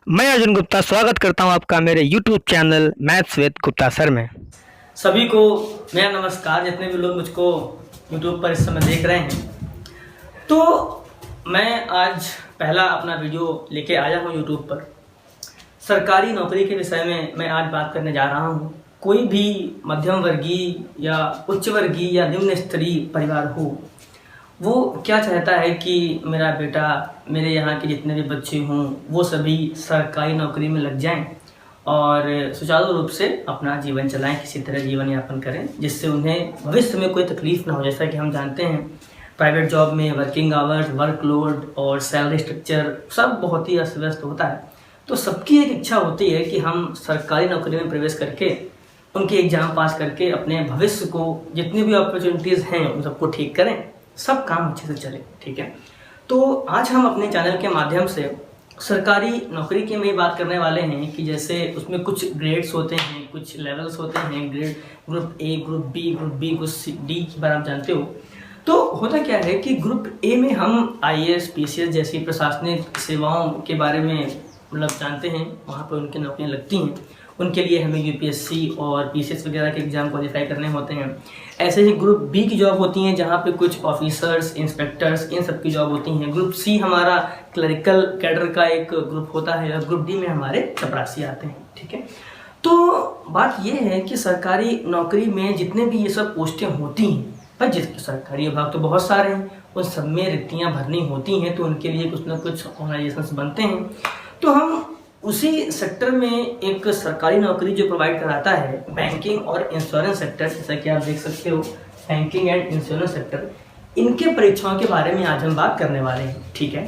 मैं अर्जुन गुप्ता स्वागत करता हूं आपका मेरे YouTube channel maths with Gupta sir में। सभी को मेरा नमस्कार। जितने भी लोग मुझको YouTube पर इस समय देख रहे हैं, तो मैं आज पहला अपना वीडियो लेके आया हूं YouTube पर। सरकारी नौकरी के विषय में मैं आज बात करने जा रहा हूं। कोई भी मध्यम वर्गीय या उच्च वर्गीय या निम्न स्तरीय परिवार हो, वो क्या चाहता है कि मेरा बेटा, मेरे यहाँ के जितने भी बच्चे हों, वो सभी सरकारी नौकरी में लग जाएं और सुचारू रूप से अपना जीवन चलाएं, किसी तरह जीवन यापन करें, जिससे उन्हें भविष्य में कोई तकलीफ ना हो। जैसा कि हम जानते हैं, प्राइवेट जॉब में वर्किंग आवर्स, वर्कलोड और सैलरी स्ट्रक्चर सब बहुत ही अस्त व्यस्त होता है। तो सबकी एक इच्छा होती है कि हम सरकारी नौकरी में प्रवेश करके, उनके एग्ज़ाम पास करके अपने भविष्य को, जितनी भी अपॉर्चुनिटीज़ हैं उन सबको ठीक करें, सब काम अच्छे से चले। ठीक है, तो आज हम अपने चैनल के माध्यम से सरकारी नौकरी की में बात करने वाले हैं कि जैसे उसमें कुछ ग्रेड्स होते हैं, कुछ लेवल्स होते हैं, grade group A, group B, group D के बारे में आप जानते हो। तो होता क्या है कि ग्रुप ए में हम IAS, PCS जैसी प्रशासनिक सेवाओं के बारे में जानते हैं, वहाँ पर उनकी नौकरियाँ लगती हैं। उनके लिए हमें UPSC और PCS वगैरह के एग्ज़ाम क्वालिफाई करने होते हैं। ऐसे ही ग्रुप बी की जॉब होती हैं, जहाँ पे कुछ ऑफिसर्स, इंस्पेक्टर्स, इन सब की जॉब होती हैं। ग्रुप सी हमारा क्लरिकल कैडर का एक ग्रुप होता है, और ग्रुप डी में हमारे चपरासी आते हैं। ठीक है, तो बात यह है कि सरकारी नौकरी में जितने भी ये सब पोस्टें होती हैं, पर जिसके सरकारी विभाग तो बहुत सारे हैं, उन सब में रिक्तियाँ भरनी होती हैं, तो उनके लिए कुछ ना कुछ ऑर्गेनाइजेशंस बनते हैं। तो हम उसी सेक्टर में एक सरकारी नौकरी जो प्रोवाइड कराता है, बैंकिंग और इंश्योरेंस सेक्टर, जैसा कि आप देख सकते हो, बैंकिंग एंड इंश्योरेंस सेक्टर, इनके परीक्षाओं के बारे में आज हम बात करने वाले हैं। ठीक है,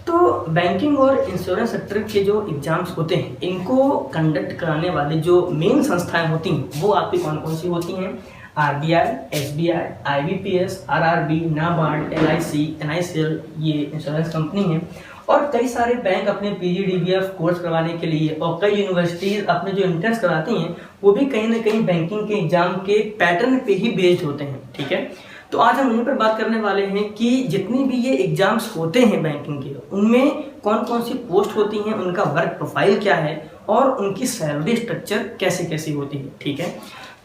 तो बैंकिंग और इंश्योरेंस सेक्टर के जो एग्जाम्स होते हैं, इनको कंडक्ट कराने वाली जो मेन संस्थाएं होती हैं, वो आपकी कौन कौन सी होती हैं? RBI, SBI, IBPS, RRB, NABARD, LIC, NICL, ये इंश्योरेंस कंपनी है। और कई सारे बैंक अपने PGDBF कोर्स करवाने के लिए, और कई यूनिवर्सिटीज़ अपने जो इंट्रेंस कराती हैं, वो भी कहीं ना कहीं बैंकिंग के एग्जाम के पैटर्न पे ही बेस्ड होते हैं। ठीक है, तो आज हम उन पर बात करने वाले हैं कि जितनी भी ये एग्जाम्स होते हैं बैंकिंग के, उनमें कौन कौन सी पोस्ट होती हैं, उनका वर्क प्रोफाइल क्या है, और उनकी सैलरी स्ट्रक्चर कैसे कैसी होती है। ठीक है,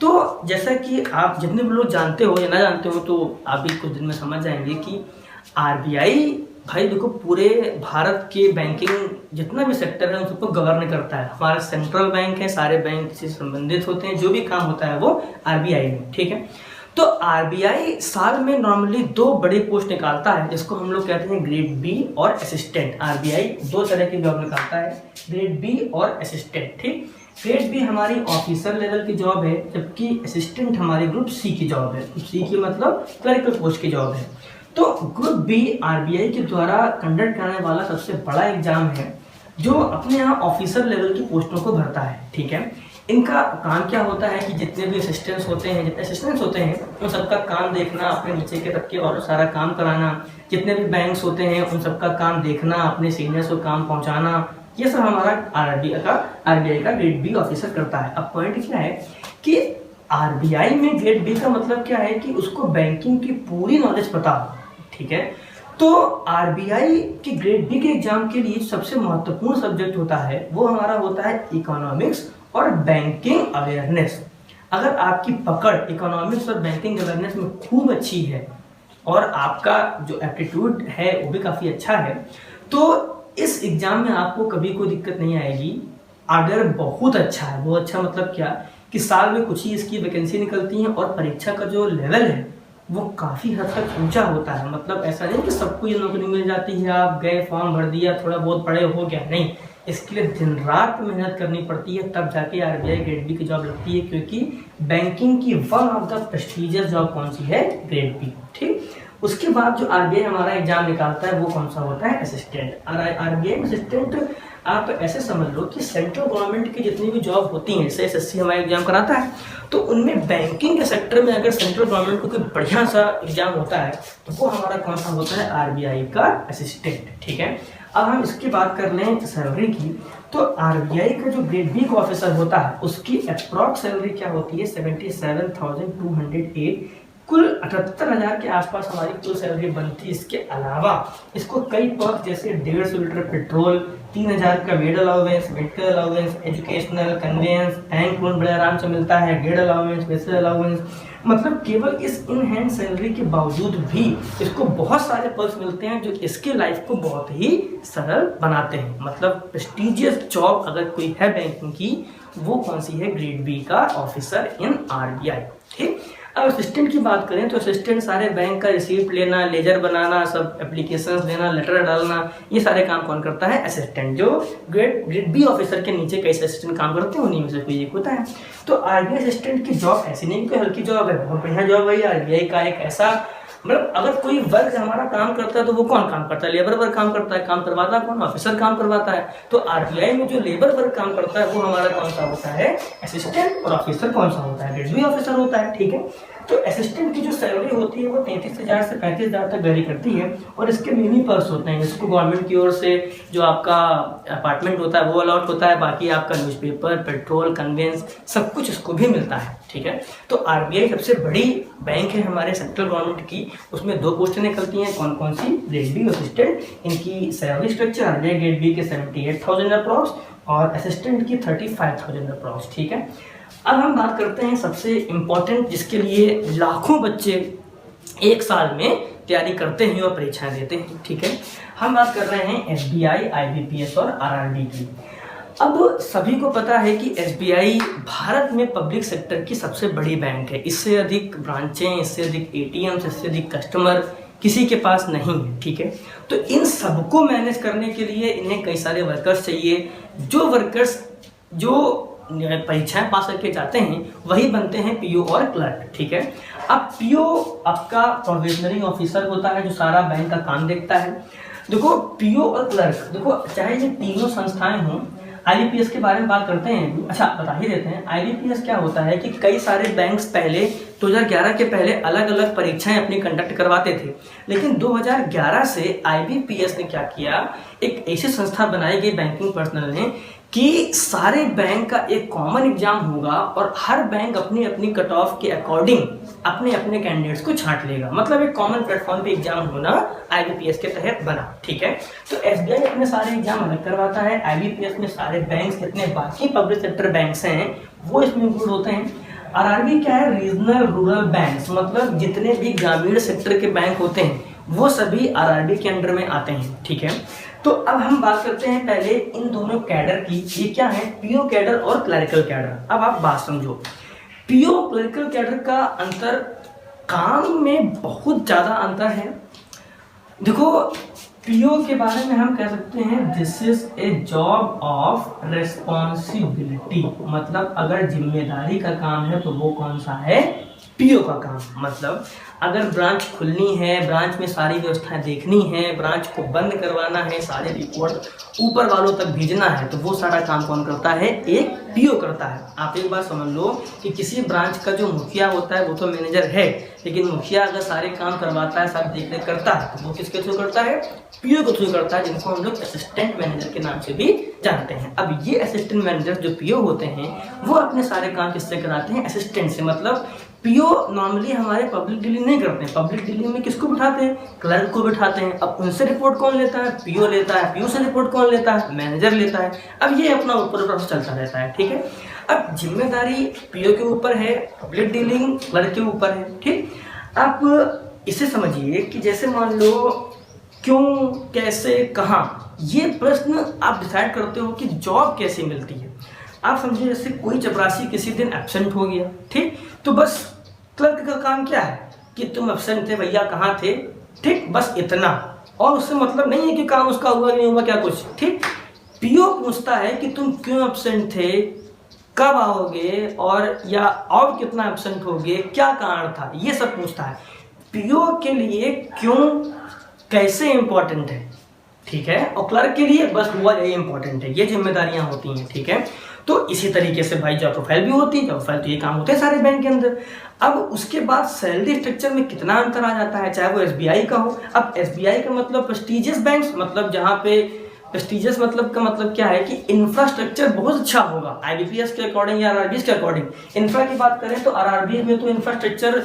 तो जैसा कि आप जितने भी लोग जानते हो या ना जानते हो, तो आप भी कुछ दिन में समझ जाएंगे कि RBI, भाई देखो, पूरे भारत के बैंकिंग जितना भी सेक्टर है उन सबको गवर्न करता है। हमारा सेंट्रल बैंक है, सारे बैंक से संबंधित होते हैं, जो भी काम होता है वो RBI में। ठीक है, तो RBI साल में नॉर्मली 2 बड़ी पोस्ट निकालता है, जिसको हम लोग कहते हैं ग्रेड बी और असिस्टेंट। RBI 2 तरह की जॉब निकालता है, ग्रेड बी और असिस्टेंट। ठीक, ग्रेड बी हमारी ऑफिसर लेवल की जॉब है, जबकि असिस्टेंट हमारी ग्रुप सी की जॉब है। ग्रुप सी की मतलब क्लरिकल पोस्ट की जॉब है। तो ग्रुप बी RBI के द्वारा कंडक्ट करने वाला सबसे बड़ा एग्जाम है, जो अपने यहाँ ऑफिसर लेवल की पोस्टों को भरता है। ठीक है, इनका काम क्या होता है कि जितने भी असिस्टेंट्स होते हैं उन सबका काम देखना, अपने नीचे के तक के और सारा काम कराना। जितने भी बैंक्स होते हैं उन सबका काम देखना, अपने सीनियर्स को काम पहुँचाना, ये सब हमारा RBI का ग्रेड बी ऑफिसर करता है। अब पॉइंट क्या है कि RBI में ग्रेड बी का मतलब क्या है कि उसको बैंकिंग की पूरी नॉलेज पता हो। ठीक है, तो RBI के ग्रेड बी के एग्जाम के लिए सबसे महत्वपूर्ण सब्जेक्ट होता है, वो हमारा होता है इकोनॉमिक्स और बैंकिंग अवेयरनेस। अगर आपकी पकड़ इकोनॉमिक्स और बैंकिंग अवेयरनेस में खूब अच्छी है, और आपका जो एप्टीट्यूड है वो भी काफ़ी अच्छा है, तो इस एग्जाम में आपको कभी कोई दिक्कत नहीं आएगी। अगर बहुत अच्छा है, बहुत अच्छा मतलब क्या कि साल में कुछ ही इसकी वैकेंसी निकलती हैं, और परीक्षा का जो लेवल है वो काफ़ी हद तक ऊंचा होता है। मतलब ऐसा नहीं कि सबको ये नौकरी मिल जाती है, आप गए फॉर्म भर दिया, थोड़ा बहुत पढ़े हो गया, नहीं। इसके लिए दिन रात मेहनत करनी पड़ती है, तब जाके RBI ग्रेड बी की जॉब लगती है, क्योंकि बैंकिंग की one of the prestigious job कौन सी है? Grade B. ठीक, उसके बाद जो RBI हमारा एग्जाम निकालता है वो कौन सा होता है? असिस्टेंट। RBI असिस्टेंट आप ऐसे समझ लो कि सेंट्रल गवर्नमेंट की जितनी भी जॉब होती हैं, जैसे SSC हमारा एग्जाम कराता है, तो उनमें बैंकिंग के सेक्टर में अगर सेंट्रल गवर्नमेंट को कोई बढ़िया सा एग्जाम होता है, तो वो हमारा कौन सा होता है? RBI का असिस्टेंट। ठीक है, अब हम इसकी बात कर लें सैलरी की, तो RBI का जो ग्रेड बी का ऑफिसर होता है, उसकी अप्रॉक्स सैलरी क्या होती है? 77,208 कुल 78,000 के आसपास हमारी कुल सैलरी बनती है। इसके अलावा इसको कई पर्क जैसे 150 लीटर पेट्रोल, 3,000 का med allowance, medical allowance, educational, conveyance, bank loan बड़े आराम से मिलता है, गेड अलाउंस, वेसल अलाउंस, मतलब केवल इस इन हैंड सैलरी के बावजूद भी इसको बहुत सारे पर्क्स मिलते हैं जो इसके लाइफ को बहुत ही सरल बनाते हैं। मतलब प्रेस्टिजियस जॉब अगर कोई है बैंकिंग की, वो कौन सी है? ग्रेड बी का ऑफिसर इन आरबीआई। ठीक, अब असिस्टेंट की बात करें तो असिस्टेंट सारे बैंक का रिसीप्ट लेना, लेजर बनाना, सब एप्लीकेशंस देना, लेटर डालना, ये सारे काम कौन करता है? असिस्टेंट। जो ग्रेड बी ऑफिसर के नीचे कई असिस्टेंट काम करते हैं, उन्हीं में से कोई एक होता है। तो आरबीआई असिस्टेंट की जॉब ऐसी नहीं कोई हल्की जॉब है, बहुत बढ़िया जॉब है। आरबीआई का एक ऐसा, मतलब अगर कोई वर्ग हमारा काम करता है तो वो कौन काम करता है? लेबर वर्ग काम करता है। काम करवाता कौन? ऑफिसर काम करवाता है। तो आरबीआई में जो लेबर वर्ग काम करता है वो हमारा कौन सा होता है? असिस्टेंट। और ऑफिसर कौन सा होता है? ग्रेड बी ऑफिसर होता है। ठीक है, तो असिस्टेंट की जो सैलरी होती है वो 33,000 से 35,000 तक वेरी करती है। और इसके मिनी पर्क्स होते हैं, जिसको गवर्नमेंट की ओर से जो आपका अपार्टमेंट होता है वो अलॉट होता है, बाकी आपका न्यूज़पेपर, पेट्रोल, कन्वेंस, सब कुछ इसको भी मिलता है। ठीक है, तो आरबीआई सबसे बड़ी बैंक है हमारे सेंट्रल गवर्नमेंट की। उसमें 2 पोस्टें निकलती हैं, कौन कौन सी? Grade B assistant. इनकी salary structure RBI grade B के 78,000 अप्रॉक्स और असिस्टेंट की 35,000 अप्रॉक्स। ठीक है, अब हम बात करते हैं सबसे इम्पोर्टेंट, जिसके लिए लाखों बच्चे एक साल में तैयारी करते हैं और परीक्षाएं देते हैं। ठीक है, हम बात कर रहे हैं एसबीआई, आईबीपीएस और आरआरबी की। अब सभी को पता है कि एसबीआई भारत में पब्लिक सेक्टर की सबसे बड़ी बैंक है। इससे अधिक ब्रांचें, इससे अधिक एटीएम, इससे अधिक कस्टमर किसी के पास नहीं है। ठीक है, तो इन सबको मैनेज करने के लिए इन्हें कई सारे वर्कर्स चाहिए। जो वर्कर्स जो परीक्षाएं पास करके जाते हैं वही बनते हैं पीओ और क्लर्क। ठीक है, अब पीओ आपका प्रोविजनरी ऑफिसर होता है जो सारा बैंक का काम देखता है। देखो पीओ और क्लर्क, देखो चाहे ये तीनों संस्थाएं हों, आईबीपीएस के बारे में बात करते हैं। अच्छा, बता ही देते हैं आईबीपीएस क्या होता है कि कई सारे बैंक्स पहले 2011 के पहले अलग अलग परीक्षाएं अपनी कंडक्ट करवाते थे, लेकिन 2011 से आईबीपीएस ने क्या किया, एक ऐसी संस्था बनाई गई बैंकिंग पर्सनल ने कि सारे बैंक का एक कॉमन एग्जाम होगा और हर बैंक अपनी अपनी कट ऑफ के अकॉर्डिंग अपने अपने कैंडिडेट्स को छांट लेगा। मतलब एक कॉमन प्लेटफॉर्म पे एग्जाम होना आईबीपीएस के तहत बना। ठीक है, तो एसबीआई अपने सारे एग्जाम अलग करवाता है, आईबीपीएस में सारे बैंक, जितने बाकी पब्लिक सेक्टर बैंक्स हैं वो इसमें इंक्लूड होते हैं। आरआरबी क्या है? रीजनल रूरल बैंक्स, मतलब जितने भी ग्रामीण सेक्टर के बैंक होते हैं वो सभी आरआरबी के अंडर में आते हैं। ठीक है, तो अब हम बात करते हैं पहले इन दोनों कैडर की। ये क्या है? पीओ कैडर और क्लरिकल कैडर। अब आप बात समझो, पीओ क्लरिकल कैडर का अंतर, काम में बहुत ज्यादा अंतर है। देखो पीओ के बारे में हम कह सकते हैं this is a job of responsibility, मतलब अगर जिम्मेदारी का काम है तो वो कौन सा है? पीओ का काम। मतलब अगर ब्रांच खुलनी है, ब्रांच में सारी व्यवस्थाएं देखनी है, ब्रांच को बंद करवाना है, सारे रिपोर्ट ऊपर वालों तक भेजना है, तो वो सारा काम कौन करता है? एक पीओ करता है। आप एक बात समझ लो कि किसी ब्रांच का जो मुखिया होता है वो तो मैनेजर है, लेकिन मुखिया अगर सारे काम करवाता है, सब देख रेख करता है, तो वो किसके थ्रू करता है? पीओ के थ्रू करता है, जिनको हम लोग असिस्टेंट मैनेजर के नाम से भी जानते हैं। अब ये असिस्टेंट मैनेजर जो पीओ होते हैं वो अपने सारे काम किससे कराते हैं? असिस्टेंट से। मतलब पीओ नॉर्मली हमारे पब्लिक डीलिंग नहीं करते हैं। पब्लिक डीलिंग में किसको बिठाते हैं? क्लर्क को बिठाते हैं। अब उनसे रिपोर्ट कौन लेता है? पीओ लेता है। पीओ से रिपोर्ट कौन लेता है? मैनेजर लेता है। अब ये अपना ऊपर प्रोसेस चलता रहता है। ठीक है, अब जिम्मेदारी पीओ के ऊपर है, पब्लिक डीलिंग क्लर्क के ऊपर है। ठीक, अब इसे समझिए कि जैसे मान लो क्यों, कैसे, कहाँ, ये प्रश्न आप डिसाइड करते हो कि जॉब कैसे मिलती है। आप समझिए जैसे कोई चपरासी किसी दिन एब्सेंट हो गया, ठीक, तो बस क्लर्क का काम क्या है कि तुम एब्सेंट थे भैया, कहाँ थे, ठीक, बस इतना, और उससे मतलब नहीं है कि काम उसका हुआ नहीं हुआ क्या कुछ। ठीक, पीओ पूछता है कि तुम क्यों एब्सेंट थे, कब आओगे, और या और कितना एब्सेंट होगे, क्या कारण था, ये सब पूछता है। पीओ के लिए क्यों, कैसे इंपॉर्टेंट है, ठीक है, और क्लर्क के लिए बस हुआ यही इंपॉर्टेंट है। ये जिम्मेदारियां होती हैं। ठीक है, तो इसी तरीके से भाई जॉब प्रोफाइल भी होती है। जॉब प्रोफाइल तो ये काम होते हैं सारे बैंक के अंदर। अब उसके बाद सैलरी स्ट्रक्चर में कितना अंतर आ जाता है, चाहे वो एसबीआई का हो। अब एसबीआई का मतलब प्रेस्टिजियस बैंक, मतलब जहाँ पे प्रेस्टिजियस मतलब का मतलब क्या है कि इंफ्रास्ट्रक्चर बहुत अच्छा होगा आईबीपीएस के अकॉर्डिंग या आरआरबीएस के अकॉर्डिंग। इंफ्रा की बात करें तो आरआरबीएस में तो इंफ्रास्ट्रक्चर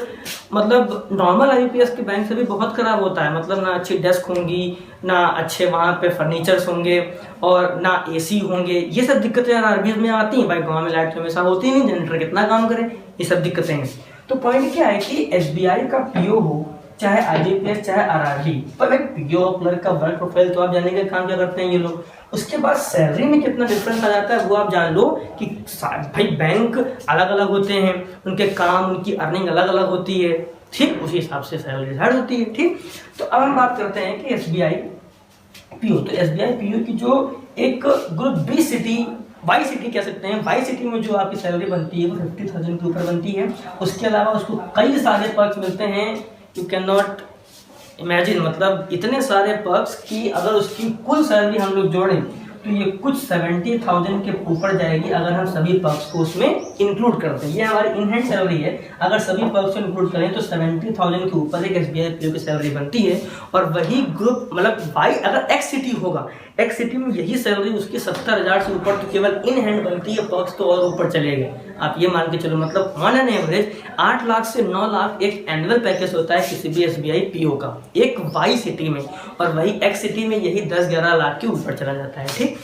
मतलब नॉर्मल आईबीपीएस के बैंक से भी बहुत खराब होता है। मतलब ना अच्छी डेस्क होंगी, ना अच्छे वहाँ पे फर्नीचर्स होंगे और ना एसी होंगे। ये सब दिक्कतें आरआरबीएस में आती हैं भाई। गाँव में लाइट हमेशा होती नहीं, जनरेटर कितना काम करे, ये सब दिक्कतें हैं। तो पॉइंट क्या है कि एसबीआई का पीओ हो चाहे आईबीपीएस चाहे आरआरबी, पर एक पीओ क्लर्क का वर्क प्रोफाइल तो आप जानेंगे काम क्या करते हैं ये लोग। उसके बाद सैलरी में कितना डिफरेंस आ जाता है वो आप जान लो कि भाई बैंक अलग अलग होते हैं, उनके काम उनकी अर्निंग अलग अलग होती है, ठीक उसी हिसाब से सैलरी डिसाइड होती है। ठीक, तो अब हम बात करते हैं कि एसबीआई पीओ। तो एसबीआई पीओ की जो एक group B city, Y city कह सकते हैं, वाई सिटी में जो आपकी सैलरी बनती है वो 50,000 के ऊपर बनती है। उसके अलावा उसको कई सारे पर्क्स मिलते हैं, यू कैन नॉट इमेजिन। मतलब इतने सारे पर्क्स कि अगर उसकी कुल सैलरी हम लोग जोड़ें तो ये कुछ 70,000 के ऊपर जाएगी अगर हम सभी पर्क्स को उसमें इंक्लूड करते हैं। ये हमारी इन हैंड सैलरी है, अगर सभी पर्क्स को इंक्लूड करें तो 70,000 के ऊपर एक एसबीआई पीओ की सैलरी बनती है। और वही ग्रुप मतलब वाई अगर एक्स सिटी होगा, एक्स सिटी में यही सैलरी उसकी 70,000 से ऊपर तो केवल इन हैंड बनती है, पर्क्स तो और ऊपर चले गए। आप ये मान के चलो मतलब ऑन एन एवरेज 8 लाख से 9 लाख एक एनुअल पैकेज होता है किसी भी एसबीआई पीओ का, एक वाई सिटी में। और वही एक्स सिटी में यही 10-11 लाख के ऊपर चला जाता है। ठीक,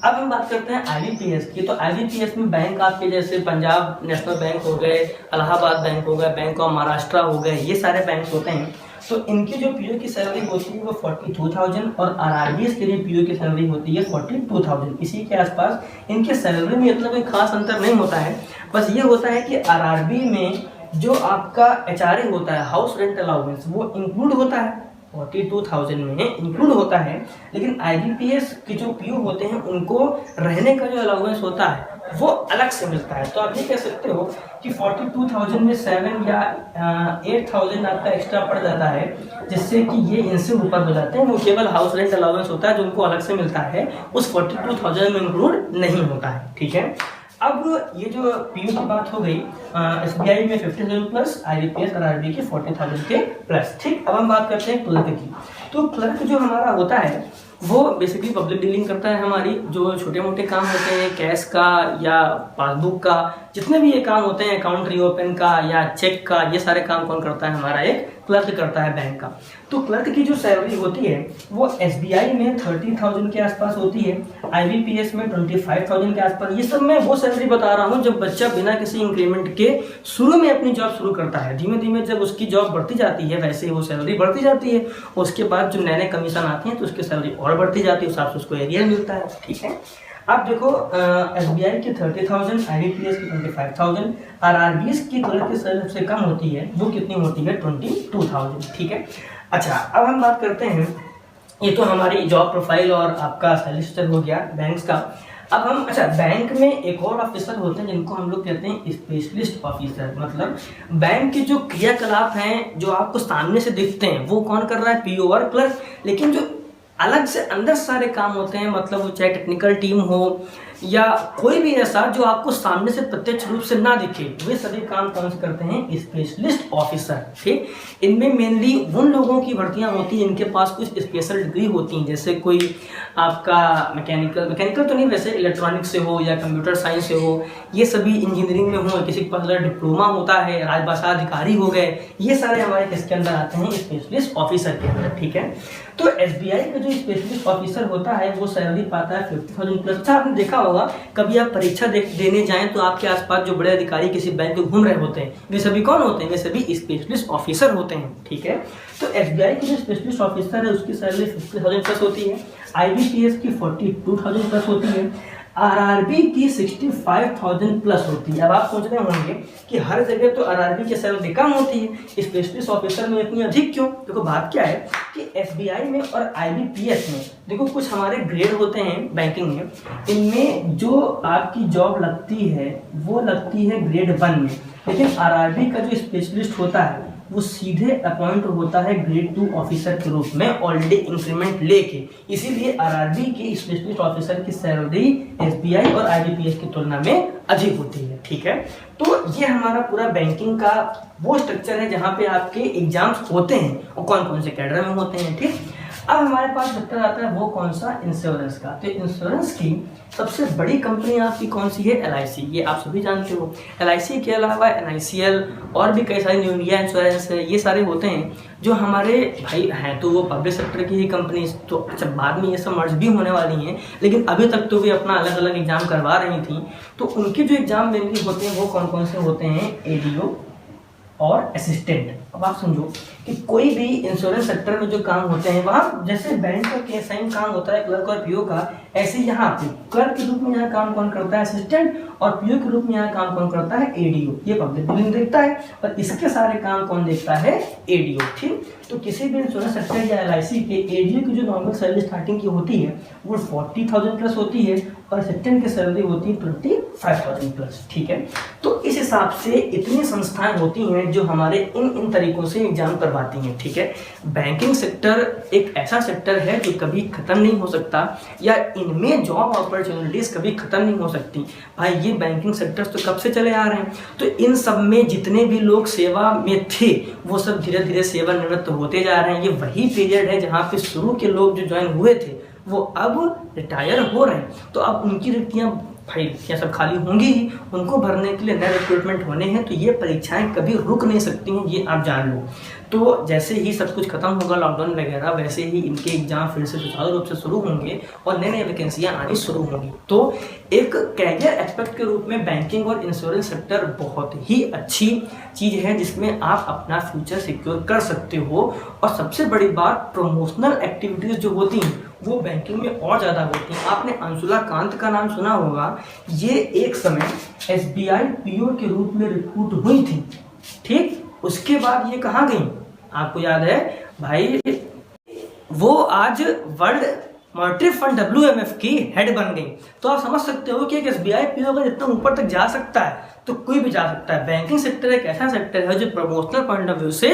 अब हम बात करते हैं आईबीपीएस की। तो आईबीपीएस में बैंक आपके जैसे पंजाब नेशनल बैंक हो गए, इलाहाबाद बैंक हो गया, बैंक ऑफ महाराष्ट्र हो गए, ये सारे बैंक होते हैं। तो इनकी जो पीओ की सैलरी होती है वो 42,000 और आरआरबीएस के लिए पीओ की सैलरी होती है 42,000, इसी के आसपास। इनके सैलरी में इतना कोई खास अंतर नहीं होता है, बस ये होता है कि आरआरबी में जो आपका एचआरए होता है, हाउस रेंट अलाउंस, वो इंक्लूड होता है 42,000 में इंक्लूड होता है। लेकिन आईबीपीएस के जो पीओ होते हैं उनको रहने का जो अलाउंस होता है वो अलग से मिलता है। तो आप ये कह सकते हो कि 42,000 में 7 या 8,000 आपका एक्स्ट्रा पड़ जाता है, जिससे कि ये इनसे ऊपर हो जाते हैं। वो केवल हाउस रेंट अलाउंस होता है जो उनको अलग से मिलता है, उस 42,000 में इंक्लूड नहीं होता है। ठीक है, अब ये जो पीओ की बात हो गई, एसबीआई में 50,000 प्लस, आईबीपीएस और आरबी के 40,000 के प्लस। ठीक, अब हम बात करते हैं क्लर्क की। तो क्लर्क जो हमारा होता है वो बेसिकली पब्लिक डीलिंग करता है। हमारी जो छोटे मोटे काम होते हैं कैश का या पासबुक का, जितने भी ये काम होते हैं, अकाउंट रीओपन का या चेक का, ये सारे काम कौन करता है? हमारा एक क्लर्क करता है बैंक का। तो क्लर्क की जो सैलरी होती है वो एसबीआई में 30,000 के आसपास होती है, आईबीपीएस में 25,000 के आसपास। ये सब मैं वो सैलरी बता रहा हूँ जब बच्चा बिना किसी इंक्रीमेंट के शुरू में अपनी जॉब शुरू करता है। धीमे धीमे जब उसकी जॉब बढ़ती जाती है वैसे ही वो सैलरी बढ़ती जाती है। उसके बाद जो नए नए कमीशन आते हैं तो उसकी सैलरी और बढ़ती जाती है, उस हिसाब से उसको एरियर मिलता है। ठीक है, आप देखो एसबीआई की 30,000, आईबीपीएस की 25,000, आरआरबीएस की क्लर्क की सैलरी सबसे कम होती है, वो कितनी होती है? 22,000। ठीक है, अच्छा अब हम बात करते हैं, ये तो हमारी जॉब प्रोफाइल और आपका सैलरी स्ट्रक्चर हो गया बैंक्स का। अब हम बैंक में एक और ऑफिसर होते हैं जिनको हम लोग कहते हैं स्पेशलिस्ट ऑफिसर। मतलब बैंक के जो क्रियाकलाप हैं जो आपको सामने से दिखते हैं वो कौन कर रहा है? पीओ और क्लर्क। लेकिन जो अलग से अंदर सारे काम होते हैं, मतलब वो चाहे टेक्निकल टीम हो या कोई भी ऐसा जो आपको सामने से प्रत्यक्ष रूप से ना दिखे, वे सभी काम कौन से करते हैं? Specialist officer. ठीक, इनमें मेनली उन लोगों की भर्तियां होती हैं इनके पास कुछ स्पेशल डिग्री होती हैं, जैसे कोई आपका मैकेनिकल तो नहीं, वैसे इलेक्ट्रॉनिक्स से हो या कंप्यूटर साइंस से हो, ये सभी इंजीनियरिंग में हो, किसी के पास डिप्लोमा होता है, राजभाषा अधिकारी हो गए, ये सारे हमारे किसके अंदर आते हैं? स्पेशलिस्ट ऑफिसर के अंदर। ठीक है, तो एसबीआई का जो स्पेशलिस्ट ऑफिसर होता है वो सैलरी पाता है 50,000 प्लस। अच्छा, आपने देखा होगा कभी आप परीक्षा देने जाएं तो आपके आसपास जो बड़े अधिकारी किसी बैंक में घूम रहे होते हैं, वे सभी कौन होते हैं? वे सभी स्पेशलिस्ट ऑफिसर होते हैं। ठीक है, तो एसबीआई की जो स्पेशलिस्ट ऑफिसर है उसकी सैलरी 50,000 प्लस होती है, आईबीपीएस की 42,000 प्लस होती है, आरआरबी की 65,000 प्लस होती है। अब आप सोच रहे होंगे कि हर जगह तो आरआरबी की सैलरी कम होती है, स्पेशलिस्ट ऑफिसर में इतनी अधिक क्यों? देखो बात क्या है कि एसबीआई में और आईबीपीएस में देखो कुछ हमारे ग्रेड होते हैं बैंकिंग में, इनमें जो आपकी जॉब लगती है वो लगती है ग्रेड 1 में। लेकिन आरआरबी का जो स्पेशलिस्ट होता है वो सीधे अपॉइंट होता है ग्रेड 2 ऑफिसर के रूप में, ऑलरेडी इंक्रीमेंट लेके। इसीलिए आरआरबी के स्पेशलिस्ट ऑफिसर की सैलरी एसबीआई और आईबीपीएस की तुलना में अधिक होती है। ठीक है, तो ये हमारा पूरा बैंकिंग का वो स्ट्रक्चर है जहाँ पे आपके एग्जाम्स होते हैं और कौन कौन से कैडर में होते हैं। ठीक, अब हमारे पास सेक्टर आता है वो कौन सा, इंश्योरेंस का। तो इंश्योरेंस की सबसे बड़ी कंपनी आपकी कौन सी है, LIC। ये आप सभी जानते हो। LIC के अलावा NICL और भी कई सारी, न्यू इंडिया इंश्योरेंस है, ये सारे होते हैं जो हमारे भाई हैं। तो वो पब्लिक सेक्टर की ही कंपनी, तो अच्छा बाद में ये सब मर्ज भी होने वाली हैं, लेकिन अभी तक तो वे अपना अलग अलग एग्जाम करवा रही थी। तो उनके जो एग्जाम मेनली होते हैं वो कौन कौन से होते हैं, ADO और असिस्टेंट। अब आप समझो कि कोई भी इंश्योरेंस सेक्टर में जो काम होते हैं वहाँ जैसे बैंक का के सेम काम होता है क्लर्क और PO का, ऐसे यहाँ पे क्लर्क के रूप में यहाँ काम कौन करता है, असिस्टेंट, और PO के रूप में यहाँ काम कौन करता है, ADO। ये पब्लिक बिलिंग देखता है और इसके सारे काम कौन देखता है, ADO। ठीक, तो किसी भी इंश्योरेंस सेक्टर या LIC के ADO की जो नॉर्मल सैलरी स्टार्टिंग की होती है वो 40,000 प्लस होती है और असिस्टेंट की सैलरी होती है 25,000 प्लस। ठीक है, तो इस हिसाब से इतनी संस्थाएं होती हैं जो हमारे इन तरीकों से एग्जाम करवाती हैं। ठीक है, बैंकिंग सेक्टर एक ऐसा सेक्टर है जो कभी खत्म नहीं हो सकता, या इनमें जॉब अपॉर्चुनिटीज कभी खत्म नहीं हो सकती। भाई ये बैंकिंग सेक्टर्स तो कब से चले आ रहे हैं, तो इन सब में जितने भी लोग सेवा में थे वो सब धीरे धीरे सेवानिवृत्त होते जा रहे हैं। ये वही पीरियड है जहाँ पे शुरू के लोग जो ज्वाइन हुए थे वो अब रिटायर हो रहे हैं। तो अब उनकी रिक्तियाँ भाई रिक्तियाँ सब खाली होंगी ही, उनको भरने के लिए नए रिक्रूटमेंट होने हैं। तो ये परीक्षाएं कभी रुक नहीं सकती हैं, ये आप जान लो। तो जैसे ही सब कुछ खत्म होगा लॉकडाउन वगैरह, वैसे ही इनके एग्जाम फिर से सुचारू रूप से शुरू होंगे और नई नई वैकेंसियाँ आनी शुरू होंगी। तो एक कैरियर एस्पेक्ट के रूप में बैंकिंग और इंश्योरेंस सेक्टर बहुत ही अच्छी चीज़ है जिसमें आप अपना फ्यूचर सिक्योर कर सकते हो। और सबसे बड़ी बात, प्रमोशनल एक्टिविटीज़ जो होती हैं वो बैंकिंग में और ज़्यादा होती हैं। आपने अंशुला कांत का नाम सुना होगा, ये एक समय SBI PO के रूप में रिक्रूट हुई थी। ठीक, उसके बाद ये कहाँ गई आपको याद है भाई, वो आज वर्ल्ड मॉनेटरी फंड WMF की हेड बन गई। तो आप समझ सकते हो कि एक SBI PO का जितना ऊपर तक जा सकता है तो कोई भी जा सकता है। बैंकिंग सेक्टर एक ऐसा सेक्टर है जो प्रमोशनल पॉइंट ऑफ व्यू से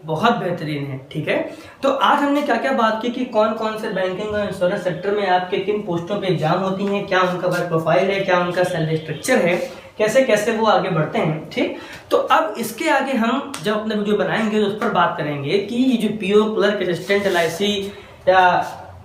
बहुत बेहतरीन है। ठीक है, तो आज हमने क्या क्या बात की कि कौन कौन से बैंकिंग और इंश्योरेंस सेक्टर में आपके किन पोस्टों पे एग्जाम होती हैं, क्या उनका वर्क प्रोफाइल है, क्या उनका सैलरी स्ट्रक्चर है, कैसे कैसे वो आगे बढ़ते हैं। ठीक, तो अब इसके आगे हम जब अपने वीडियो बनाएंगे तो उस पर बात करेंगे कि ये जो PO, क्लर्क, असिस्टेंट, LIC या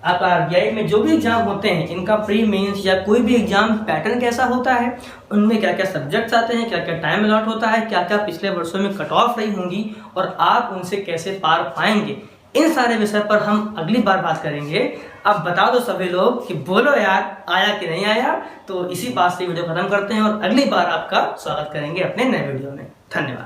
आपका RBI में जो भी एग्जाम होते हैं इनका प्री मेंस या कोई भी एग्जाम पैटर्न कैसा होता है, उनमें क्या क्या सब्जेक्ट्स आते हैं, क्या क्या टाइम अलॉट होता है, क्या क्या पिछले वर्षों में कट ऑफ रही होंगी और आप उनसे कैसे पार पाएंगे, इन सारे विषय पर हम अगली बार बात करेंगे। अब बता दो सभी लोग कि बोलो यार आया कि नहीं आया। तो इसी बात से वीडियो खत्म करते हैं और अगली बार आपका स्वागत करेंगे अपने नए वीडियो में। धन्यवाद।